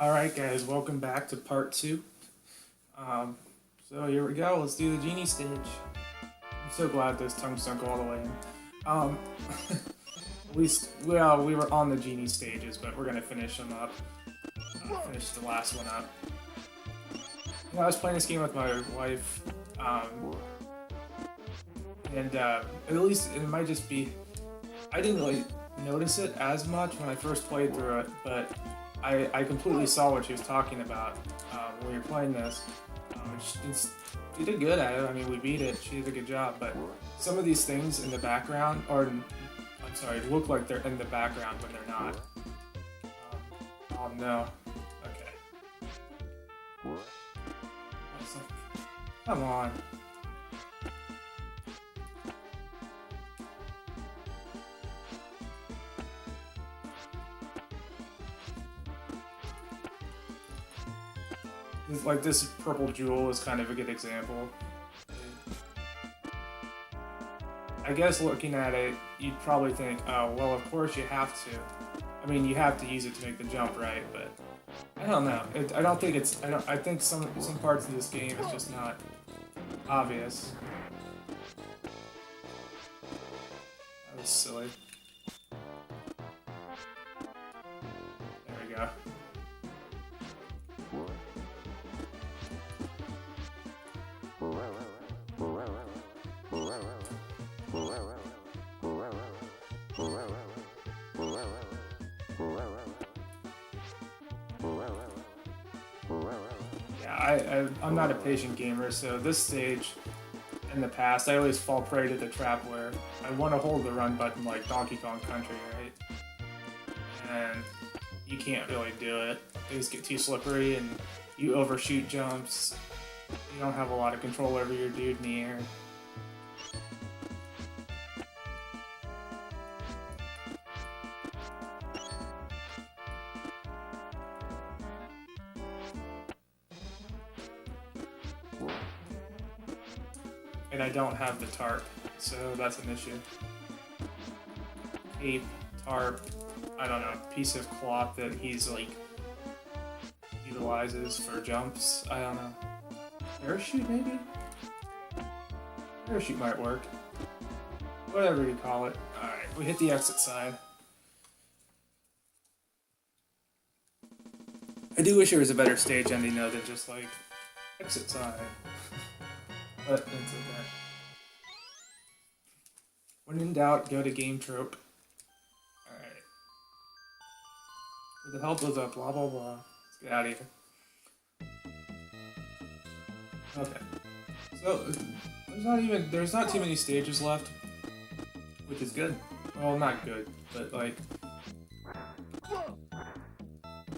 Alright guys, welcome back to part 2. Um, so here we go, let's do the genie stage. I'm so glad those tongues don't go all the way in. Um, at least, well, we were on the genie stages, but we're gonna finish them up. Finish the last one up. I was playing this game with my wife, and at least it might just be... I didn't really notice it as much when I first played through it, but I completely saw what she was talking about when we were playing this. She did good at it. I mean, we beat it. She did a good job. But some of these things in the background, or I'm sorry, look like they're in the background when they're not. Oh no. Okay. Come on. Like this purple jewel is kind of a good example. I guess looking at it, you'd probably think, oh, well, of course you have to. I mean, you have to use it to make the jump, right? But I don't know. I don't think it's. I think some parts of this game is just not obvious. That was silly. There we go. Yeah, I'm not a patient gamer, so this stage, in the past, I always fall prey to the trap where I want to hold the run button like Donkey Kong Country, right? And you can't really do it. Things get too slippery and you overshoot jumps. You don't have a lot of control over your dude in the air. And I don't have the tarp, so that's an issue. Cape, tarp, I don't know, piece of cloth that he's like utilizes for jumps. I don't know. Parachute maybe? Parachute might work. Whatever you call it. Alright, we hit the exit sign. I do wish there was a better stage ending though than just like exit sign. But it's okay. When in doubt, go to game trope. Alright. For the help of the blah blah blah. Let's get out of here. Okay. So there's not too many stages left. Which is good. Well, not good, but like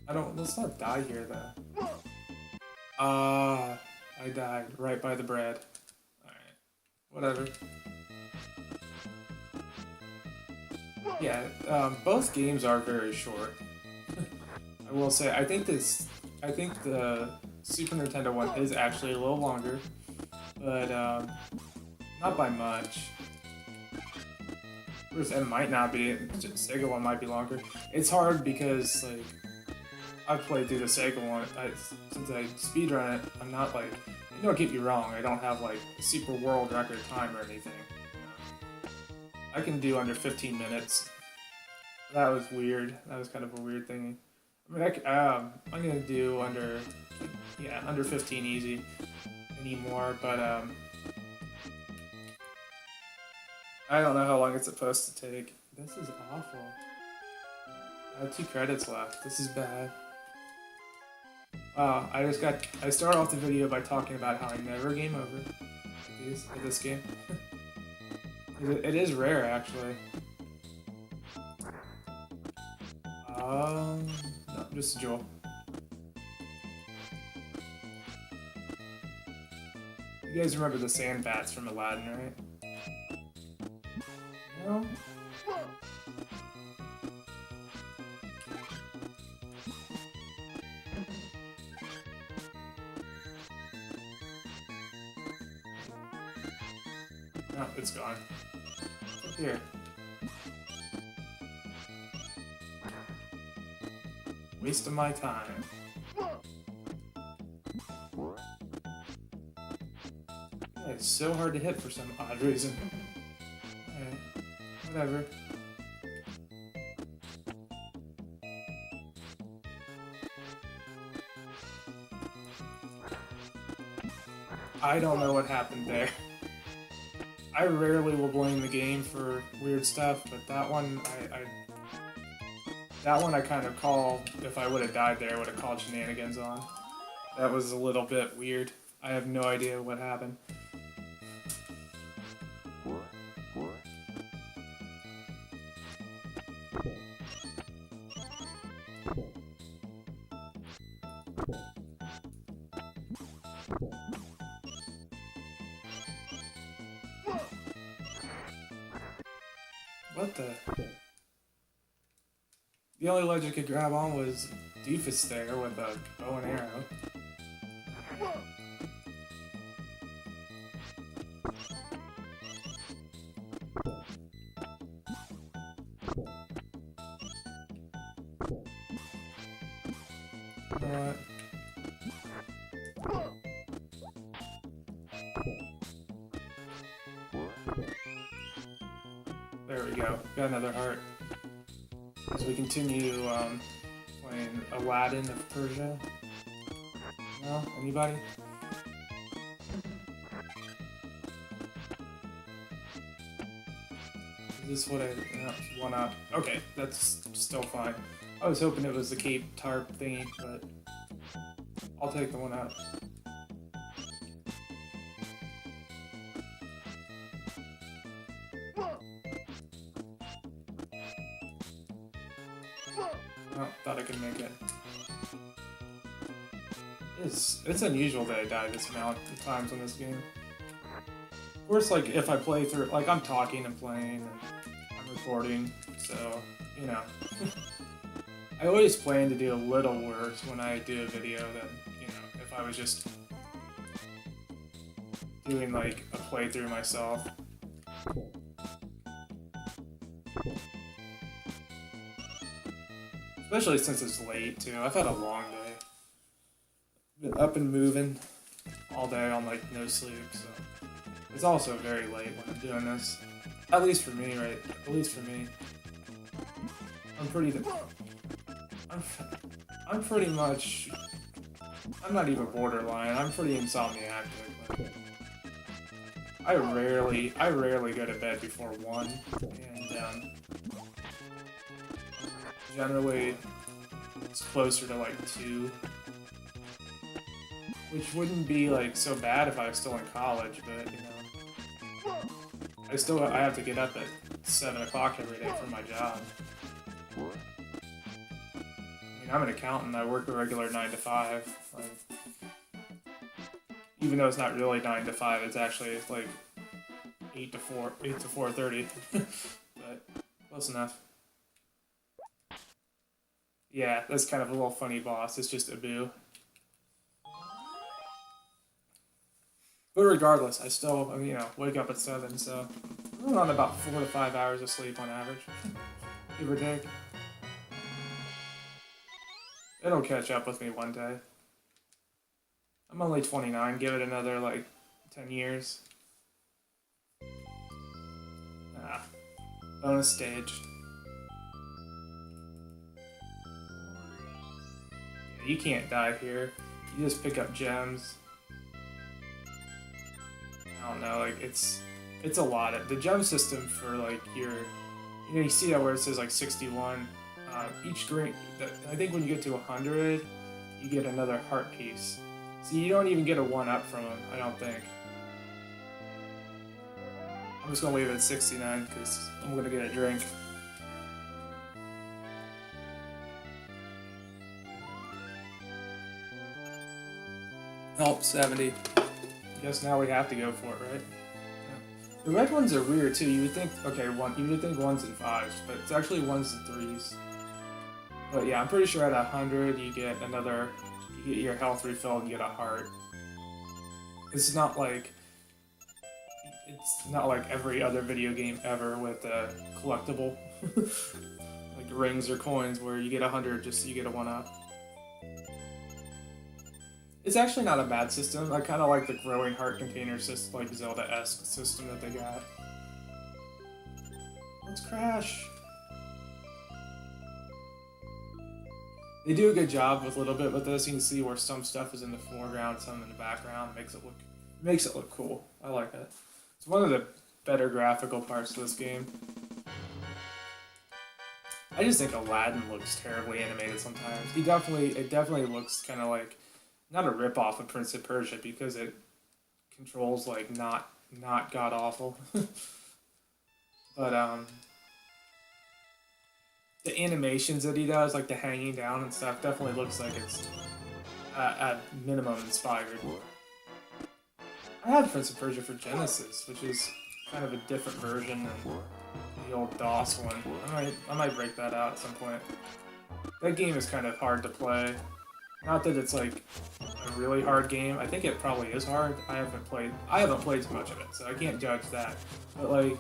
let's not die here though. I died right by the bread. Whatever. Yeah, both games are very short. I will say, I think the Super Nintendo one is actually a little longer, but not by much. It might not be. Sega one might be longer. It's hard because like I've played through the Sega one. Since I speedrun it, I'm not like. Don't get me wrong, I don't have like a super world record time or anything. I can do under 15 minutes. That was weird. That was kind of a weird thing. I mean, I'm gonna do under 15 easy anymore, but I don't know how long it's supposed to take. This is awful. I have 2 credits left. This is bad. I started off the video by talking about how I never game over at this game. It is rare, actually. No, just a jewel. You guys remember the sand bats from Aladdin, right? No? No, it's gone. Here. Waste of my time. Yeah, it's so hard to hit for some odd reason. Alright, whatever. I don't know what happened there. I rarely will blame the game for weird stuff, but that one I kind of call, if I would have died there, I would have called shenanigans on. That was a little bit weird. I have no idea what happened. What the? The only ledge I could grab on was Doofus there with a bow and arrow. What? There we go. Got another heart. As we continue playing Aladdin of Persia. No? Anybody? Is this what I... No, one up. Okay, that's still fine. I was hoping it was the Cape Tarp thingy, but I'll take the one up. Oh, thought I could make it. It's unusual that I die this amount of times in this game. Of course, like, if I play through, like, I'm talking and playing, and I'm recording, so, you know. I always plan to do a little worse when I do a video than, you know, if I was just doing, like, a playthrough myself. Especially since it's late, too. I've had a long day. Been up and moving all day on, like, no sleep, so... It's also very late when I'm doing this. At least for me, right? At least for me. I'm pretty much... I'm not even borderline. I'm pretty insomniac. I rarely go to bed before 1, and, generally, it's closer to, like, 2. Which wouldn't be, like, so bad if I was still in college, but, you know. I have to get up at 7 o'clock every day for my job. I mean, I'm an accountant. I work a regular 9 to 5. Like, even though it's not really 9 to 5, it's actually, like, 8 to 4:30. But, close enough. Yeah, that's kind of a little funny boss. It's just Abu. But regardless, I still, you know, wake up at 7, so I'm on about 4 to 5 hours of sleep on average, give or take. It'll catch up with me one day. I'm only 29, give it another, like, 10 years. Ah, bonus stage. Yeah, you can't die here. You just pick up gems. I don't know, like, it's a lot. The gem system for, like, your, you know, you see that where it says, like, 61, each green, I think when you get to 100, you get another heart piece. So you don't even get a 1-up from them, I don't think. I'm just gonna leave it at 69, because I'm gonna get a drink. Oh, 70. Guess now we have to go for it, right? Yeah. The red ones are weird too. You would think, okay, you would think 1s and 5s, but it's actually 1s and 3s. But yeah, I'm pretty sure at 100 you get your health refilled and get a heart. It's not like every other video game ever with a collectible. Like, rings or coins where you get 100 just so you get a 1-up. It's actually not a bad system. I kind of like the growing heart container system, like Zelda-esque system that they got. Let's crash. They do a good job with a little bit with this. You can see where some stuff is in the foreground, some in the background. Makes it look cool. I like it. It's one of the better graphical parts of this game. I just think Aladdin looks terribly animated sometimes. It definitely looks kind of like not a rip-off of Prince of Persia because it controls like not god awful. But the animations that he does, like the hanging down and stuff, definitely looks like it's at minimum inspired. I had Prince of Persia for Genesis, which is kind of a different version than the old DOS one. I might break that out at some point. That game is kind of hard to play. Not that it's like a really hard game. I think it probably is hard. I haven't played too much of it, so I can't judge that. But like,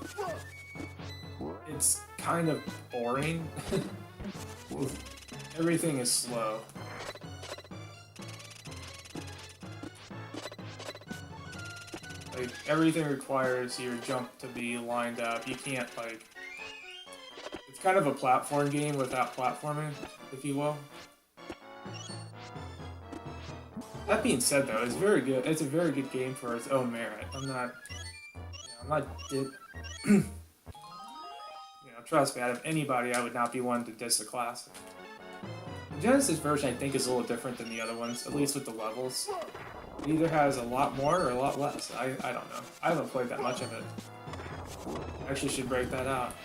it's kind of boring. Everything is slow. Like, everything requires your jump to be lined up. You can't, like... It's kind of a platform game without platforming, if you will. That being said, though, it's very good. It's a very good game for its own merit. Trust me, out of anybody, I would not be one to diss the classic. The Genesis version, I think, is a little different than the other ones, at least with the levels. It either has a lot more or a lot less. I don't know. I haven't played that much of it. I actually should break that out.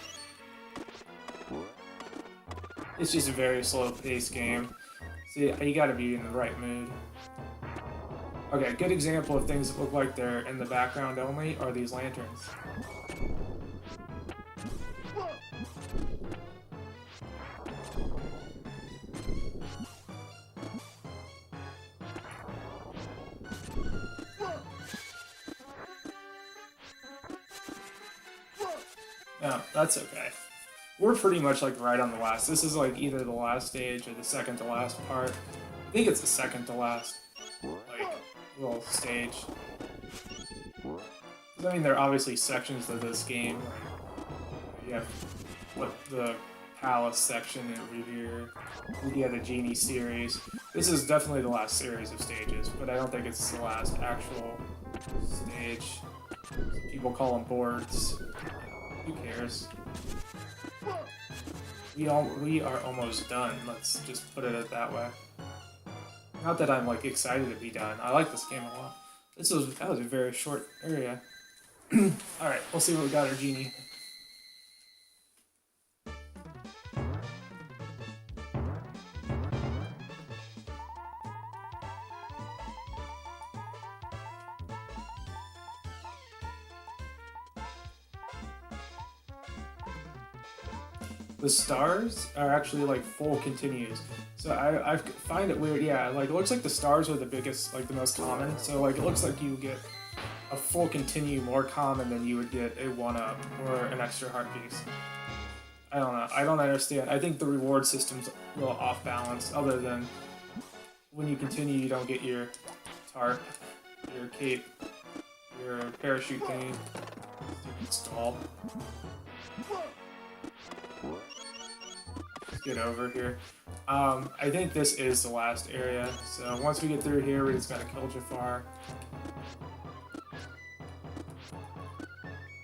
It's just a very slow-paced game. See, you gotta be in the right mood. Okay, a good example of things that look like they're in the background only are these lanterns. No, that's okay. We're pretty much like right on the last. This is like either the last stage or the second to last part. I think it's the second to last, like, little stage. I mean, there are obviously sections of this game. Like, you have the palace section over here. You have the genie series. This is definitely the last series of stages, but I don't think it's the last actual stage. People call them boards. Who cares? We are almost done. Let's just put it that way. Not that I'm like excited to be done. I like this game a lot. That was a very short area. All right, we'll see what we got our genie. The stars are actually like full continues. So I find it weird, yeah, like it looks like the stars are the biggest, like the most common. So like it looks like you get a full continue more common than you would get a 1-up or an extra heart piece. I don't know, I don't understand. I think the reward system's a little off balance, other than when you continue you don't get your tarp, your cape, your parachute thingy. Stupid stall. Get over here. I think this is the last area, so once we get through here, we just gotta kill Jafar.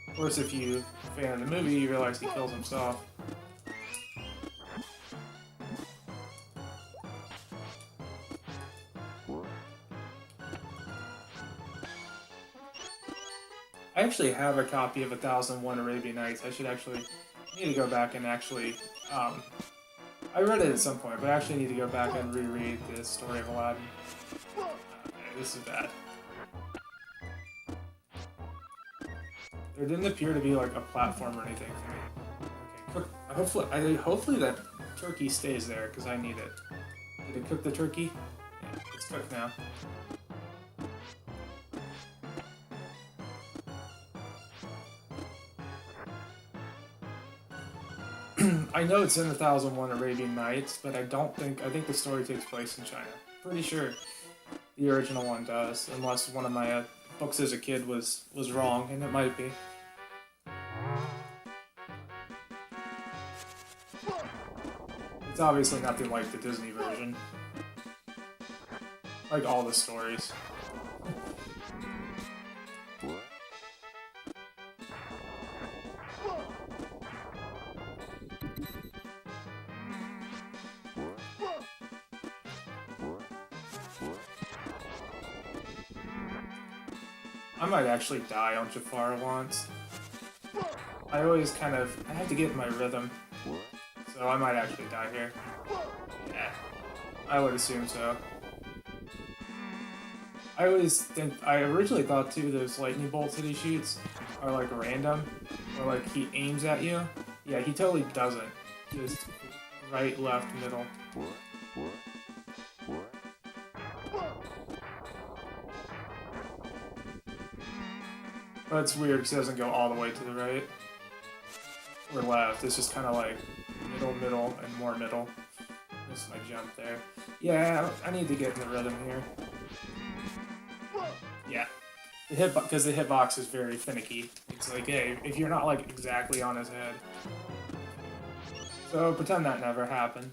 Of course, if you're a fan of the movie, you realize he kills himself. I actually have a copy of 1001 Arabian Nights. I need to go back and actually, I read it at some point, but I actually need to go back and reread the story of Aladdin. Okay, this is bad. There didn't appear to be like a platform or anything for me. Okay, hopefully that turkey stays there, because I need it. Did it cook the turkey? Yeah, it's cooked now. I know it's in 1001 Arabian Nights, but I think the story takes place in China. Pretty sure the original one does, unless one of my books as a kid was wrong, and it might be. It's obviously nothing like the Disney version. Like all the stories. I might actually die on Jafar once. I have to get in my rhythm. So I might actually die here. Yeah, I would assume so. I originally thought too those lightning bolts that he shoots are like random, or like he aims at you. Yeah, he totally doesn't. Just right, left, middle. But it's weird because it doesn't go all the way to the right or left. It's just kind of like middle, middle, and more middle. Missed my jump there. Yeah, I need to get in the rhythm here. Yeah, because the hitbox is very finicky. It's like, hey, if you're not like exactly on his head. So pretend that never happened.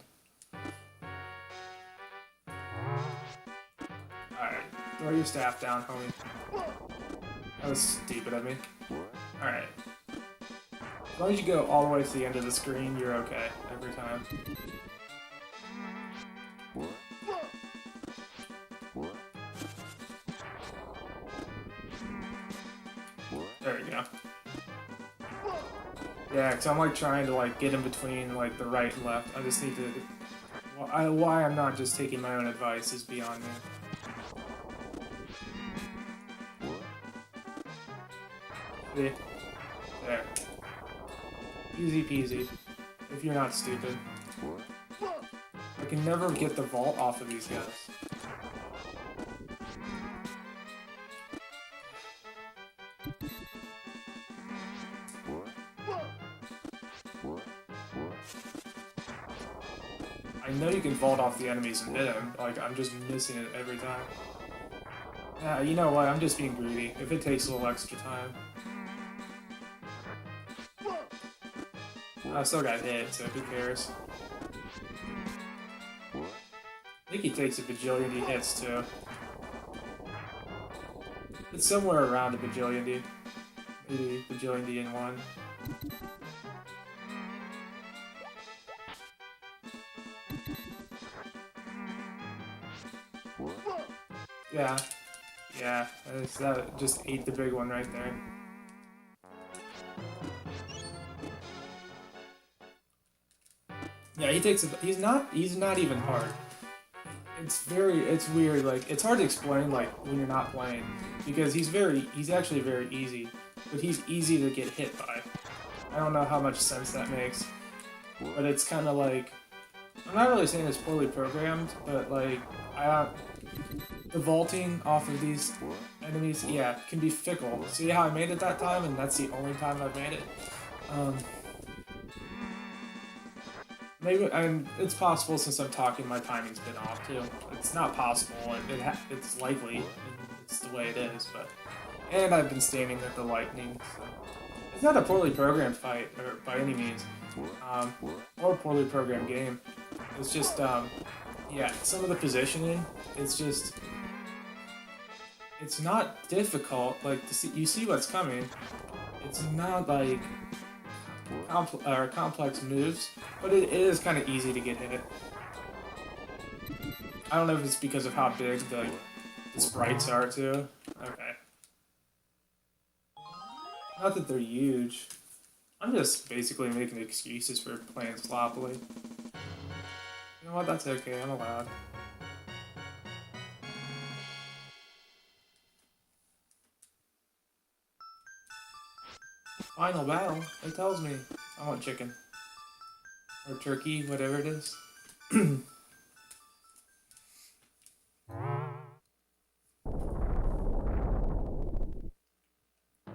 Alright, throw your staff down, homie. That was stupid of me. Alright. As long as you go all the way to the end of the screen, you're okay every time. There we go. Yeah, because I'm like trying to like get in between like the right and left. I just need to... why I'm not just taking my own advice is beyond me. See? There. Easy peasy. If you're not stupid. I can never get the vault off of these guys. I know you can vault off the enemies and hit them, like I'm just missing it every time. Yeah, you know what, I'm just being greedy. If it takes a little extra time. I still got hit, so who cares? I think he takes a bajillion D hits too. It's somewhere around a bajillion D. Maybe bajillion D in one. Yeah. Yeah, that just ate the big one right there. Yeah, he's not even hard. It's weird, like, it's hard to explain, like, when you're not playing, because he's actually very easy, but he's easy to get hit by. I don't know how much sense that makes, but it's kind of like, I'm not really saying it's poorly programmed, but, like, the vaulting off of these enemies, yeah, can be fickle. See how I made it that time, and that's the only time I've made it? Maybe it's possible since I'm talking, my timing's been off too. It's not possible. It's likely. It's the way it is. And I've been standing at the lightning. So it's not a poorly programmed fight, or by any means, or a poorly programmed game. It's just yeah, some of the positioning. It's not difficult. Like you see what's coming. It's not like complex moves, but it is kind of easy to get hit. I don't know if it's because of how big the sprites are too. Okay. Not that they're huge. I'm just basically making excuses for playing sloppily. You know what? That's okay. I'm allowed. Final battle? It tells me I want chicken. Or turkey, whatever it is.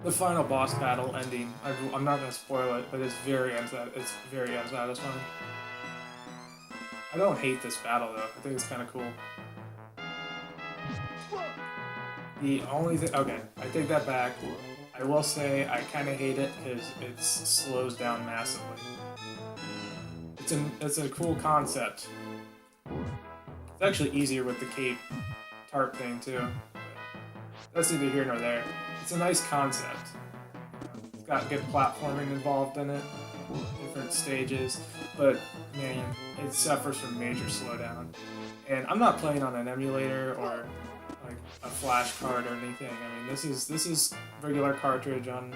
The final boss battle ending, I'm not gonna spoil it, but it's it's very unsatisfying. I don't hate this battle though. I think it's kind of cool. The only thing, okay, I take that back. I will say I kind of hate it because it slows down massively. It's a cool concept. It's actually easier with the cape tarp thing too. That's neither here nor there. It's a nice concept. It's got good platforming involved in it, different stages, but man, it suffers from major slowdown. And I'm not playing on an emulator or like a flash card or anything. I mean, this is regular cartridge on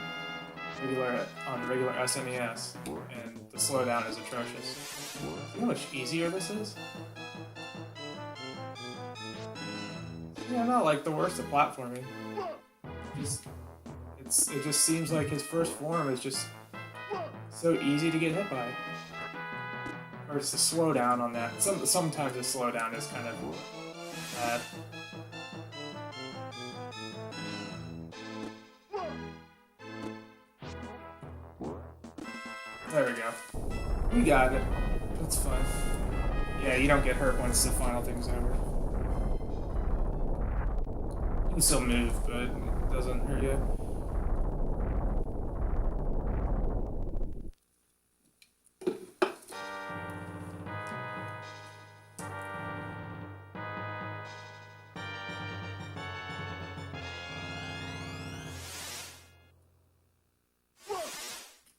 regular SNES, and the slowdown is atrocious. See how much easier this is? Yeah, not like the worst of platforming. It just seems like his first form is just so easy to get hit by. Or it's the slowdown on that. Sometimes the slowdown is kind of bad. There we go. We got it. That's fine. Yeah, you don't get hurt once the final thing's over. You can still move, but it doesn't hurt you.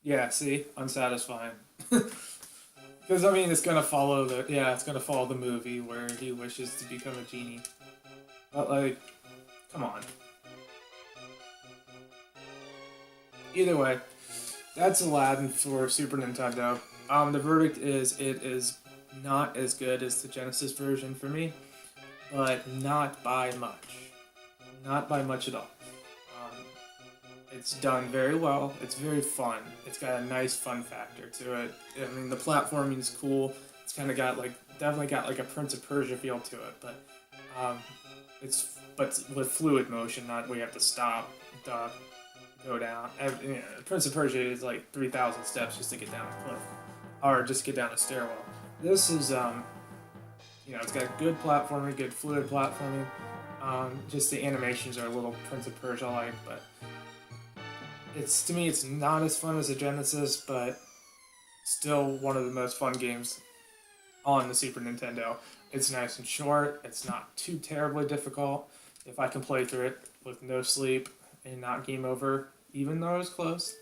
Yeah, see? Unsatisfying. Because, I mean, it's gonna follow the movie where he wishes to become a genie. But, like, come on. Either way, that's Aladdin for Super Nintendo. The verdict is it is not as good as the Genesis version for me, but not by much. Not by much at all. It's done very well. It's very fun. It's got a nice fun factor to it. I mean, the platforming is cool. It's kind of got definitely got like a Prince of Persia feel to it, but but with fluid motion, not where you have to stop, duck, go down. Prince of Persia is like 3,000 steps just to get down a cliff, or just get down a stairwell. This is it's got good platforming, good fluid platforming. Just the animations are a little Prince of Persia-like, but to me, it's not as fun as the Genesis, but still one of the most fun games on the Super Nintendo. It's nice and short. It's not too terribly difficult. If I can play through it with no sleep and not game over, even though I was close,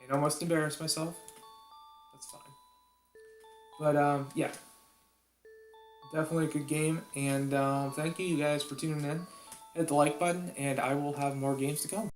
and almost embarrass myself, that's fine. But yeah, definitely a good game, and thank you guys for tuning in. Hit the like button, and I will have more games to come.